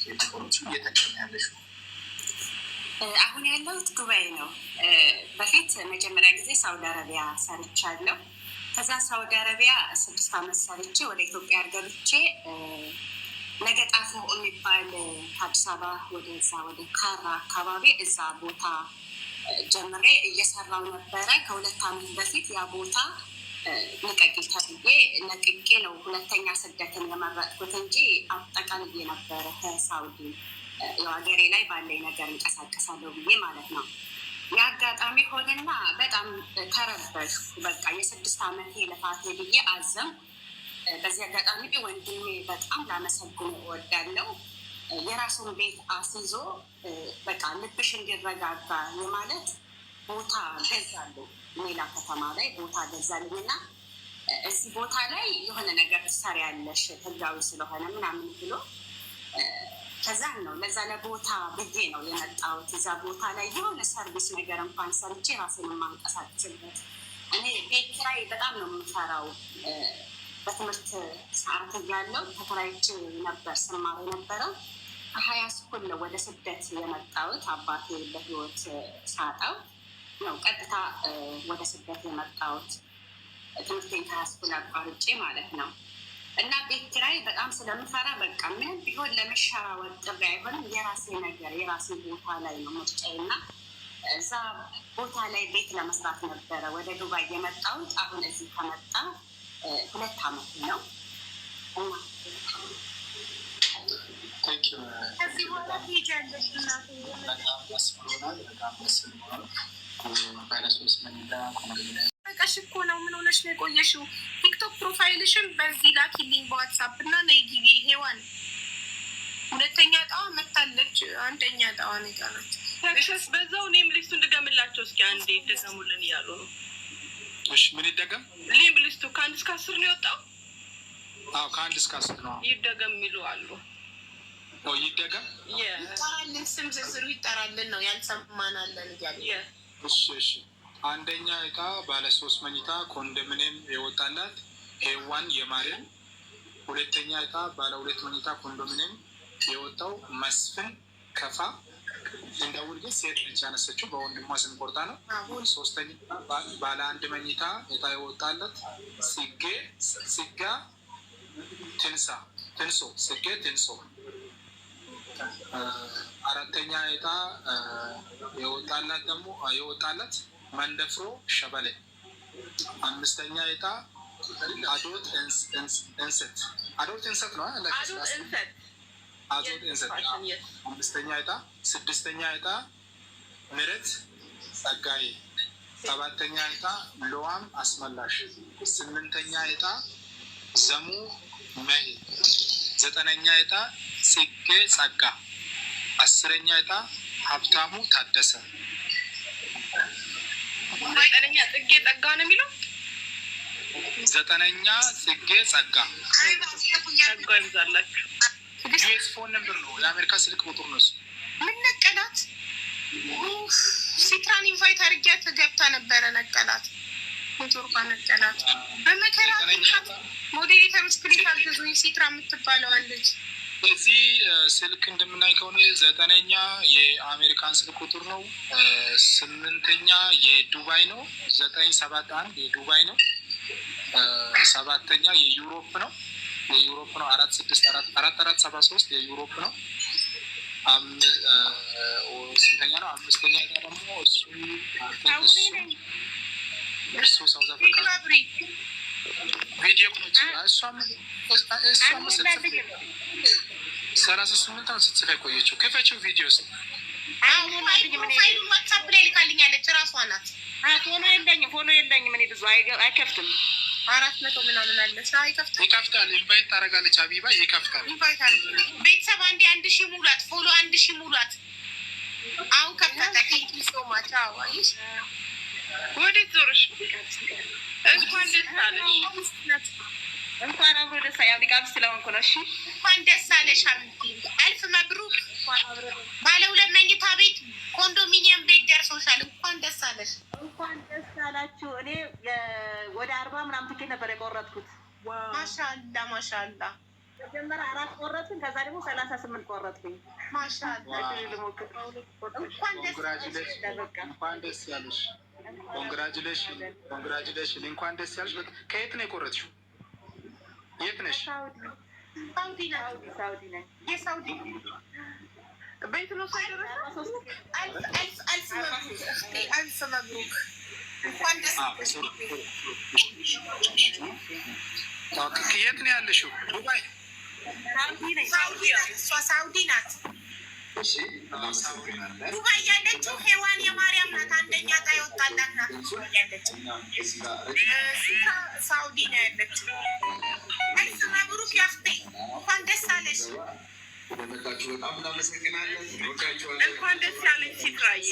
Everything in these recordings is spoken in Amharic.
ኤክስፖርት እየተጠቀም ያለሽ? አሁን ያለሁት ዱባይ ነው። በፊት መጀመሪያ ጊዜ ሳውዲ አረቢያ ሰርቻለሁ። ከዛ ሳውዲ አረቢያ 6 ዓመት ሰርቼ ወደ ኢትዮጵያ ገብቼ ለገጣፎ የሚባል ከአዲስ አበባ ወደዛ ወደ ካራ አካባቢ እዛ ቦታ ጀምሬ እየሰራው ነበረ። ከ2 ዓመት በፊት ያ ቦታ ልቀቂ ተብዬ ለቅቄ ነው ሁለተኛ ስደትን የመረጥኩት እንጂ አጠቃልዬ ነበረ ከሳውዲ ሀገሬ ላይ ባለኝ ነገር እንቀሳቀሳለሁ ብዬ ማለት ነው። የአጋጣሚ ሆነና በጣም ተረበሽኩ። በቃ የ6 ዓመቴ ልፋቴ ብዬ አዘም። በዚህ አጋጣሚ ወንድሜ በጣም ላመሰግን እወዳለሁ። የራሱን ቤት አስይዞ በቃ ልብሽ እንዲረጋጋ የማለት ቦታ ገዛለሁ። ሌላ ከተማ ላይ ቦታ ገዛልኝ እና እዚህ ቦታ ላይ የሆነ ነገር ትሰሪያለሽ ህጋዊ ስለሆነ ምናምን ብሎ ከዛን ነው ለዛ ለቦታ ብዬ ነው የመጣሁት። እዛ ቦታ ላይ የሆነ ሰርቪስ ነገር እንኳን ሰርቼ ራሴን የማንቀሳቀስበት። እኔ ቤት ኪራይ በጣም ነው የምፈራው። በትምህርት ሰዓት እያለሁ ተከራይቼ ነበር ስማር የነበረው። ከሀያ ስኩል ነው ወደ ስደት የመጣሁት። አባቴ በህይወት ሳጣው ነው ቀጥታ ወደ ስደት የመጣሁት። ትምህርቴን ከሀያ ስኩል አቋርጬ ማለት ነው። እና ቤት ኪራይ በጣም ስለምፈራ በቃ ምንም ቢሆን ለመሸራወጥ ጥሪ አይሆንም። የራሴ ነገር የራሴ ቦታ ላይ ነው ምርጫዬ እና እዛ ቦታ ላይ ቤት ለመስራት ነበረ ወደ ዱባይ የመጣሁት። አሁን እዚህ ከመጣ 2 ዓመት ነው። ከዚህ በኋላ ትሄጃለሽ? በጣም ደስ ብሎናል። በጣም ደስ ብሎናል። ባለሶስት መንዳ በቃሽ እኮ ነው። ምን ሆነሽ ነው የቆየሽው? ቲክቶክ ፕሮፋይልሽን በዚህ ላኪልኝ በዋትሳፕ እና ነይ ግቢ። ሄዋን 2ኛ እጣዋ መታለች። 1ኛ እጣዋ ነጋለች። ታክሰስ በዛው እኔም ሊስቱ እንድገምላቸው እስኪ አንዴ ይደገሙልን እያሉ ነው። እሺ ምን ይደገም? ሊም ሊስቱ ከ1 እስከ 10 ነው የወጣው። አዎ ከ1 እስከ 10 ነው። ይደገም የሚሉ አሉ። ይደገም ይጠራልን፣ ስም ዝርዝሩ ይጠራልን ነው ያልሰማናለን እያሉ። እሺ እሺ። 1ኛ እጣ ባለ 3 መኝታ ኮንዶሚኒየም የወጣላት ሄዋን የማርያም። 2ኛ እጣ ባለ 2 መኝታ ኮንዶሚኒየም የወጣው መስፍን ከፋ። እንደውል ግን ሴት ልጅ ያነሰችው በወንድሟ ስም ቆርጣ ነው። 3ኛ ባለ 1 መኝታ እጣ የወጣለት ሲጋ ትንሶ ስጌ ትንሶ። 4ኛ እጣ የወጣለት መንደፍሮ ሸበሌ። 5ኛ እጣ አዶት እንሰት ነው። አዶት እንሰት 5ኛ እጣ። 6ኛ እጣ ምረት ጸጋዬ። 7ኛ እጣ ሎዋም አስመላሽ። 8ኛ እጣ ዘሙ መሄ። 9ኛ እጣ ጽጌ ጸጋ። 10ኛ እጣ ሀብታሙ ታደሰ። 9ኛ ጽጌ ጸጋ ነው የሚለው። 9ኛ ጽጌ ጸጋ። ጸጋ ይብዛላችሁ። ዩኤስ ፎን ነምበር ነው፣ የአሜሪካ ስልክ ቁጥር ነው። ምን ነቀላት? ሲትራን ኢንቫይት አድርጊያት ገብታ ነበረ። ነቀላት። ሞቶርኳ ነቀላት። በመከራ ሞዴሬተሮች ፕሊስ አግዙኝ። ሲትራ የምትባለው አለች። እዚህ ስልክ እንደምናይ ከሆነ 9ኛ የአሜሪካን ስልክ ቁጥር ነው። 8ኛ የዱባይ ነው። 971 የዱባይ ነው። 7ኛ የዩሮፕ ነው። 4473 የዩሮፕ ነው። 5ኛ ነው። 5ኛ ደግሞ እሱ ሳውዝ አፍሪካ ቪዲዮ እሷም 38 ዓመት ስትጽፍ የቆየችው ክፈችው ቪዲዮ ስ ፋይሉን ዋትሳፕ ላይ ልካልኛለች። እራሷ ናት። ፎሎ የለኝም እኔ ብዙ አይከፍትም። 400 ምናምን አለ። አይከፍትም። ይከፍታል። ኢንቫይት ታደርጋለች። አቢባ ይከፍታል። ኢንቫይት አለ። ቤተሰብ አንዴ 1000 ሙላት። ፎሎ 1000 ሙላት። አሁን ከፈተ። ቴንክ ዩ ሶ ማች። አዎ አይሽ ወዴት ዞርሽ? እንኳን ደስ አለሽ። እንኳን አብሮ ደስ ያው ሊቃብ ስለሆንኩ ነው። እሺ እንኳን ደስ አለሽ ሀቢብቲ። አልፍ መብሩክ። ባለ 2 መኝታ ቤት ኮንዶሚኒየም ቤት ደርሶሻል። እንኳን ደስ አለሽ። እንኳን ደስ አላችሁ። እኔ ወደ 40 ምናምን ትኬት ነበር የቆረጥኩት። ማሻአላ ማሻአላ መጀመሪያ 4 ቆረጥን፣ ከዛ ደግሞ 38 ቆረጥኩኝ። ማሻአላ እንኳን ደስ ያለሽ። ኮንግራጁሌሽን እንኳን ደስ ያለሽ። ከየት ነው የቆረጥሽው? የት ነሽ? ሳውዲ ነኝ። የሳውዲ ቤት ነው ሳይደረሰ አልፍ መብሩክ እንኳን ደስ የት ነው ያለሽው? ዱባይ ሳውዲ ናት። ዱባይ ያለችው ሄዋን የማርያም ናት። አንደኛ ዕጣ የወጣላት ናት ያለችው። ሳውዲ ነው ያለችው። አልፍ መብሩክ ያፍቴ እንኳን ደስ አለሽ። እንኳን ደስ ያለሽ ሲትራዬ።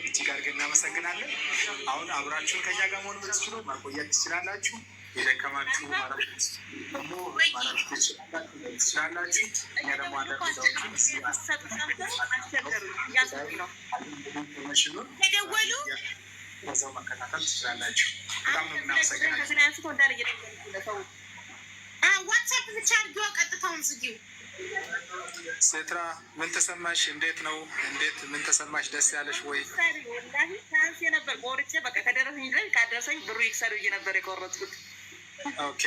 እጅግ አድርገን እናመሰግናለን። አሁን አብራችሁን ከኛ ጋር መሆን የምትችሉ ማቆየት ትችላላችሁ። የደከማችሁ ትችላላችሁ። እኛ ደግሞ የደወሉ በዛው መከታተል ትችላላችሁ። በጣም ነው የምናመሰግናችሁ። ዋትሳፕ ብቻ አድርጊዋ፣ ቀጥታውን ዝጊው። ሴትራ ምን ተሰማሽ? እንዴት ነው? ምን ተሰማሽ? ደስ ያለሽ ወይ? ሳንስ የነበር ቆርጬ በቃ ከደረሰኝ ላይ ካደረሰኝ ብሩ ይክሰሩ ነበር የቆረጥኩት። ኦኬ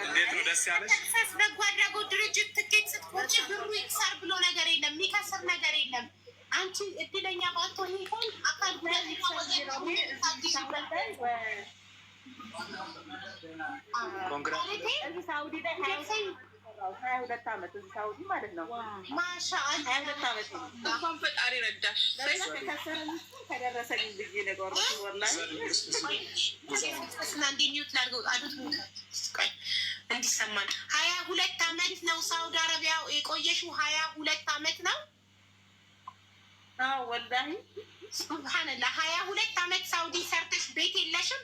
እንዴት ነው ደስ ያለሽ? በጎ አድራጎት ድርጅት ትኬት ስትቆርጪ ብሩ ይክሰር ብሎ ነገር የለም፣ የሚከስር ነገር የለም። አንቺ እድለኛ ባትሆኝ እንኳን አካል ጉዳት ሳውዲ ላይ 22 ዓመት ሳውዲ ማለት ነው። ማሻአላ 22 ዓመት እንኳን ፈጣሪ ረዳሽ። ከደረሰኝ ብዬ ነገሮች እንዲሰማን 22 ዓመት ነው ሳውዲ አረቢያ የቆየሽው? 22 ዓመት ነው። ወላሂ ሱብሃንላህ 22 ዓመት ሳውዲ ሰርተሽ ቤት የለሽም?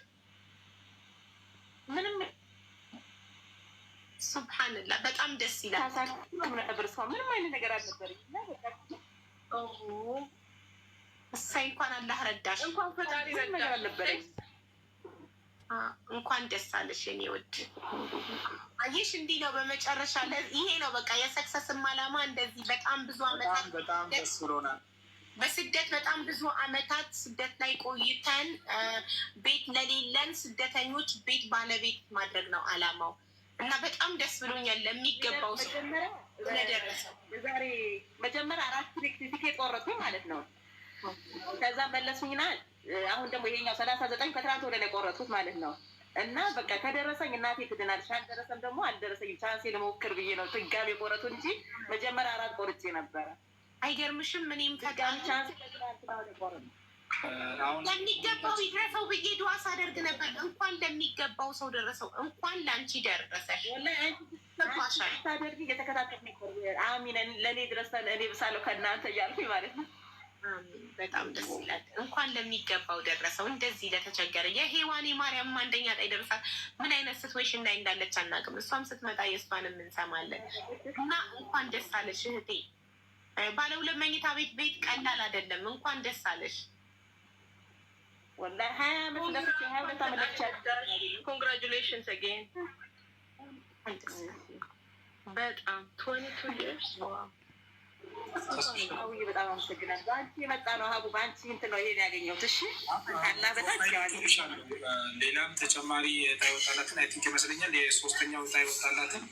ምንም ሱብሃንላህ በጣም ደስ ይላል። ነበር ሰው ምንም አይነት ነገር አልነበረኝ። እሳይ እንኳን አላህ ረዳሽ። እንኳን ፈጣሪ ረዳሽ አልነበረኝ። እንኳን ደስ አለሽ የኔ ውድ። አየሽ እንዲህ ነው በመጨረሻ ይሄ ነው በቃ የሰክሰስም አላማ እንደዚህ በጣም ብዙ አመታት በጣም ደስ ብሎናል። በስደት በጣም ብዙ አመታት ስደት ላይ ቆይተን ቤት ለሌለን ስደተኞች ቤት ባለቤት ማድረግ ነው አላማው እና በጣም ደስ ብሎኛል። ለሚገባው ሰው ለደረሰው ዛሬ መጀመሪያ 4 ቲኬት ቆረጥኩኝ ማለት ነው። ከዛ መለሱኝና አሁን ደግሞ ይሄኛው 39 ከትናንት ወደ ላይ ቆረጥኩት ማለት ነው። እና በቃ ከደረሰኝ እናቴ ትድናለች፣ አልደረሰም ደግሞ አልደረሰኝም። ቻንሴ ለመሞከር ብዬ ነው ድጋሜ ቆረጡ እንጂ መጀመሪያ 4 ቆርጬ ነበረ። አይገርምሽም? እኔም ፈጣሪ ቻንስ ለሚገባው ይድረሰው ብዬ ዱዓ ሳደርግ ነበር። እንኳን ለሚገባው ሰው ደረሰው፣ እንኳን ለአንቺ ደረሰሽ። ታደርግ እየተከታተል ነበር። አሚን ለእኔ ድረስ እኔ ብሳለሁ ከእናንተ እያልኩኝ ማለት ነው። በጣም ደስ ይላል። እንኳን ለሚገባው ደረሰው። እንደዚህ ለተቸገረ የሄዋኔ ማርያም አንደኛ ላይ ደርሳል። ምን አይነት ሲትዌሽን ላይ እንዳለች አናውቅም። እሷም ስትመጣ የእሷንም እንሰማለን እና እንኳን ደስ አለሽ እህቴ። ባለ 2 መኝታ ቤት ቀላል አይደለም። እንኳን ደስ አለሽ። ወላሂ 20 ዓመት ለፍቼ 22 ዓመት ለፍቼ ኮንግራጁሌሽንስ አጌን። በጣም 22 years ዋው። በጣም አመሰግናለሁ። በአንቺ የመጣ ነው ሀቡ፣ በአንቺ እንትን ነው ይሄን ያገኘሁት። እሺ አላ በጣም ሌላም ተጨማሪ ዕጣ ይወጣላትን አይ ቲንክ ይመስለኛል የሶስተኛው ዕጣ ይወጣላትን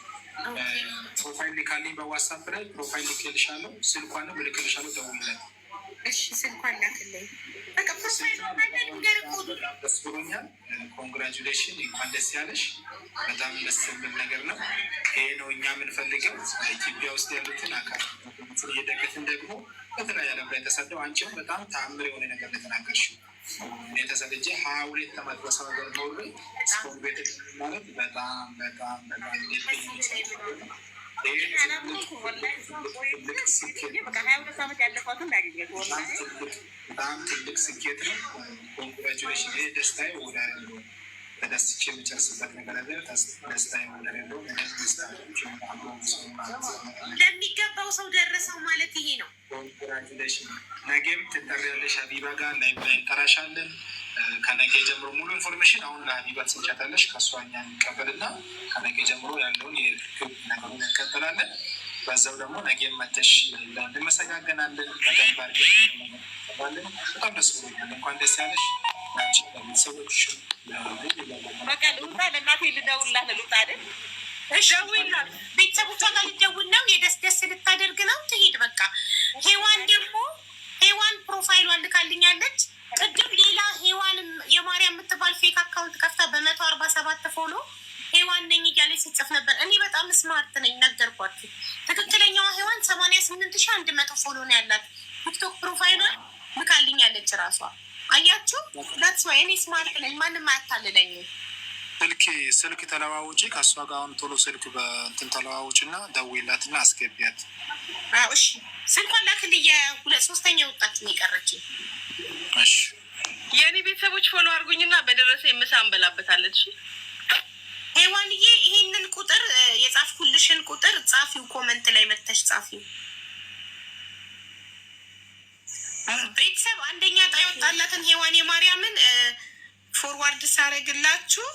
ፕሮፋይል ልካልኝ በዋትሳፕ ላይ ፕሮፋይል ልክልሻለሁ። ስልኳንም ልክልሻለሁ። ደውይለት። እሺ ስልኳን ላክልኝ። በቃ ፕሮፋይል ደስ ብሎኛል። ኮንግራጁሌሽን፣ እንኳን ደስ ያለሽ። በጣም ደስ የሚል ነገር ነው። ይሄ ነው እኛ የምንፈልገው። ኢትዮጵያ ውስጥ ያሉትን አካል እየደገፍን ደግሞ በተለያየ ዓለም ላይ ተሰደው አንቺም በጣም ተአምር የሆነ ነገር ለተናገርሽው የተሰደጀ 22 ዓመት በሰው ሀገር ኖሬ ስፖርት ቤት ማለት በጣም በጣም ትልቅ ስኬት ነው። ኮንግራጁሌሽን። ይሄ ደስታዬ ወዳጅ ነው። ተደስቼ የምጨርስበት ነገር አለ። ደስታዬ ወዳጅ ነው። ለሚገባው ሰው ደረሰው ማለት ይሄ ነው። ኮንግራጁሌሽን። ነገም ትጠሪያለሽ ሀቢባ ጋር ላይ እንጠራሻለን። ከነገ ጀምሮ ሙሉ ኢንፎርሜሽን አሁን ለሀቢባ ትሰጫታለሽ። ከእሷ እኛ እንቀበልና ከነገ ጀምሮ ያለውን የህግ ነገሩን እንቀበላለን። በዛው ደግሞ ነገ መተሽ እንመሰጋገናለን። በደንብ አድርገን በጣም ደስ ብሎኛል። እንኳን ደስ ያለሽ ቤተሰቦች። በቃ ልውጣ፣ ለእናቴ ልደውልላት ልውጣ አይደል? ደውይላት። ቤተሰቦቿ ጋር ልደውል ነው። የደስ ደስ ልታደርግ ነው። ትሄድ በቃ። ሄዋን ደግሞ ሄዋን ፕሮፋይሏን ልካልኛለች። ቅድም ሌላ ሄዋን የማርያም የምትባል ፌክ አካውንት ከፍታ በ147 ፎሎ ሄዋን ነኝ እያለች ስጽፍ ነበር። እኔ በጣም ስማርት ነኝ ነገርኳችሁ። ትክክለኛዋ ሄዋን 88,100 ፎሎ ነው ያላት። ቲክቶክ ፕሮፋይሏን ልካልኛለች ራሷ። አያችሁ፣ ዳትስ ዋይ እኔ ስማርት ነኝ። ማንም አያታልለኝም። ስልክ ተለዋውጪ ከእሷ ጋር አሁን ቶሎ ስልክ በእንትን ተለዋውጭ እና ደውይላትና አስገቢያት። እሺ፣ ስልኳን ላክልኝ። ሶስተኛ የወጣችሁ ነው የቀረችኝ። እሺ፣ የእኔ ቤተሰቦች ፎሎ አድርጉኝና በደረሰ ምሳ እንበላበታለን። እሺ ሄዋንዬ፣ ይሄንን ቁጥር የጻፍኩልሽን ቁጥር ጻፊው፣ ኮመንት ላይ መተሽ ጻፊው። ቤተሰብ አንደኛ ዕጣ የወጣላትን ሄዋን የማርያምን ፎርዋርድ ሳረግላችሁ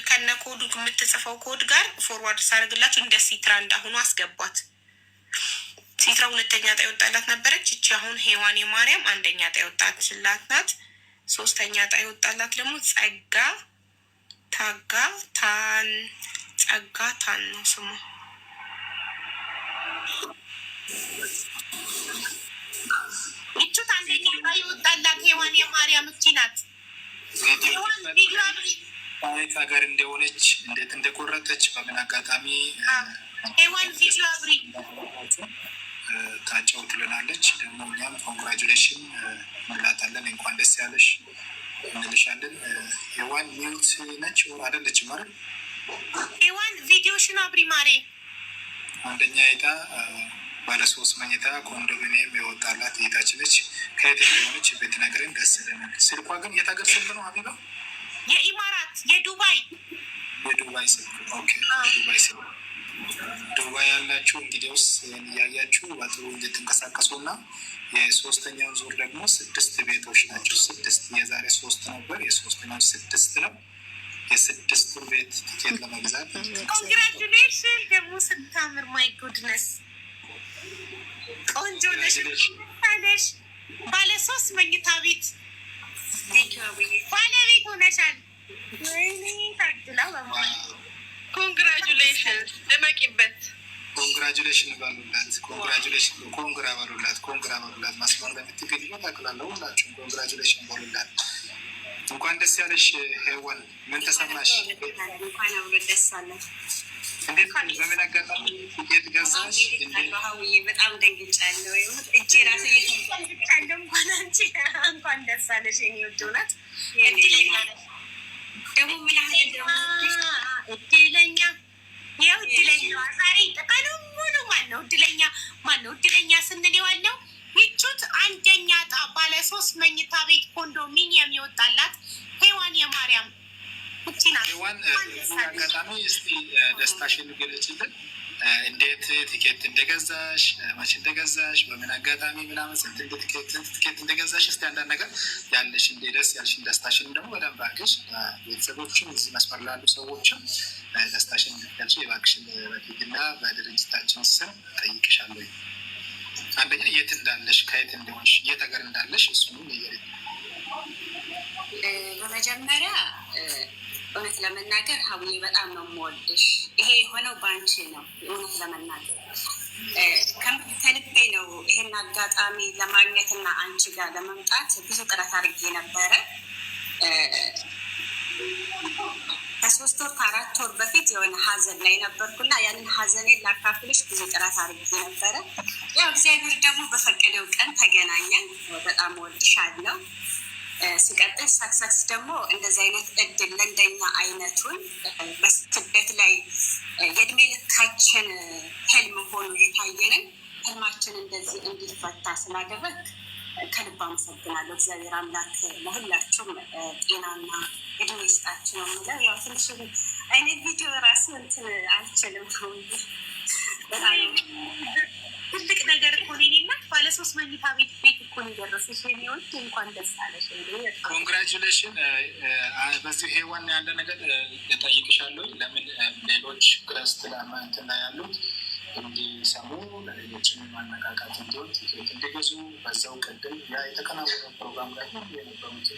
ከነ ኮዱ የምትጽፈው ኮድ ጋር ፎርዋርድ ሳረግላችሁ እንደ ሲትራ እንዳሁኑ አስገቧት። ሲትራ ሁለተኛ ዕጣ የወጣላት ነበረች። እቺ አሁን ሄዋን የማርያም አንደኛ ዕጣ የወጣችላት ናት። ሶስተኛ ዕጣ የወጣላት ደግሞ ጸጋ ታን ነው ስሙ። ይቹት አንደኛ ዕጣ የወጣላት ሄዋን የማርያም እቺ ናት። ሄዋን ቪዲዮ አብሪ ታሪክ ሀገር እንደሆነች እንዴት እንደቆረጠች በምን አጋጣሚ ሄዋን ቪዲዮ አብሪ ታጫውትልናለች። ደግሞ እኛም ኮንግራጁሌሽን እንላታለን። እንኳን ደስ ያለሽ እንልሻለን። ሄዋን ሚውት ነች አይደለች? ማለት ሄዋን ቪዲዮሽን አብሪ ማሬ። አንደኛ ዕጣ ባለ3 መኝታ ኮንዶሚኒየም የወጣላት እህታችን ነች። ከየት እንደሆነች ብትነግረን ደስ ይለናል። ስልኳ ግን የት ሀገር ስልክ ነው ሀቢባ? የኢማራት የዱባይ ስልክ። ኦኬ፣ ዱባይ ስልክ። ዱባይ ያላችሁ እንግዲያውስ እያያችሁ በጥሩ እንድትንቀሳቀሱ እና የሶስተኛው ዙር ደግሞ 6 ቤቶች ናቸው። 6 የዛሬ 3 ነበር፣ የሶስተኛው 6 ነው። የ6ቱ ቤት ቲኬት ለመግዛት ኮንግራቹሌሽን። ደግሞ ስታምር ማይ ጉድነስ ቆንጆ ነሽ። ባለ3 መኝታ ቤት ባለቤት ሆነሻል። ወይኔ ታድላ በማለት ኮንግራጁሌሽን። ደመቂበት። ኮንግራጁሌሽን ባሉላት። ኮንግራ ባሉላት። ማስመር ለምትገኝ ታቅላለሁ። ሁላችሁም ኮንግራጁሌሽን ባሉላት። እንኳን ደስ ያለሽ ሄዋን። ምን ተሰማሽ? እንኳን አብሮ ደስ አለን። እንዴት በምን አጋጣሚ ቲኬት ገዛሽ? በጣም ደንግጫለሁ። እጄ ራሱ እየተንጫለሁ። እንኳን አንቺ እንኳን ደስ አለሽ የኔ ውድ እውነት። ደግሞ ምን ያህል እድለኛ ያው እድለኛዋ ዛሬ ቀኑ ሙሉ ማነው እድለኛ ስንል የዋለው ይቹት አንደኛ ዕጣ ባለ3 መኝታ ቤት ኮንዶሚኒየም የወጣላት ሄዋን የማርያም ሄዋን። አጋጣሚ እስቲ ደስታሽን ገለጭልን። እንዴት ቲኬት እንደገዛሽ፣ መቼ እንደገዛሽ፣ በምን አጋጣሚ ምናምን ስንት ቲኬት እንደገዛሽ እስቲ አንዳንድ ነገር ያለሽ እንደ ደስ ያልሽን ደስታሽን ደግሞ በደንብ አድርገሽ ቤተሰቦችም እዚህ መስመር ላሉ ሰዎችም ደስታሽን እንድትገልጪ የባክሽን በፊትና በድርጅታችን ስም ጠይቅሻለሁ። አንደኛ የት እንዳለሽ፣ ከየት እንደሆንሽ፣ የት ሀገር እንዳለሽ እሱንም ነገር በመጀመሪያ እውነት ለመናገር ሀቡዬ በጣም ነው የምወድሽ። ይሄ የሆነው በአንቺ ነው። እውነት ለመናገር ከልቤ ነው። ይሄን አጋጣሚ ለማግኘትና አንቺ ጋር ለመምጣት ብዙ ጥረት አድርጌ ነበረ። ከ3 ወር ከ4 ወር በፊት የሆነ ሀዘን ላይ ነበርኩና ያንን ሀዘኔን ላካፍልሽ ብዙ ጥረት አድርጌ ነበረ። ያው እግዚአብሔር ደግሞ በፈቀደው ቀን ተገናኘን። በጣም እወድሻለሁ። ሲቀጥል ሳክሰስ ደግሞ እንደዚህ አይነት እድል ለእንደኛ አይነቱን በስደት ላይ የእድሜ ልካችን ህልም ሆኖ የታየንን ህልማችን እንደዚህ እንዲፈታ ስላደረግ ከልብ አመሰግናለሁ። እግዚአብሔር አምላክ ለሁላችሁም ጤናና እድሜ ይስጣችሁ ነው የምለው። ያው ትንሽ አይነት ቪዲዮ ራሱ እንትን አልችልም። በጣም ትልቅ ነገር እኮ ነው። እኔና ባለ 3 መኝታ ቤት እኮ ነው የደረሰሽ። የሚሆን እንኳን ደስ አለሽ። ኮንግራቹሌሽን። በዚህ ሄዋን ያለ ነገር እጠይቅሻለሁ። ለምን ሌሎች ክርስት እንትን ላይ ያሉት እንዲሰሙ ለሌሎችን ማነቃቃት እንዲሆን ቲኬት እንዲገዙ በዛው ቅድም ያ የተከናወነው ፕሮግራም ላይ የነበሩት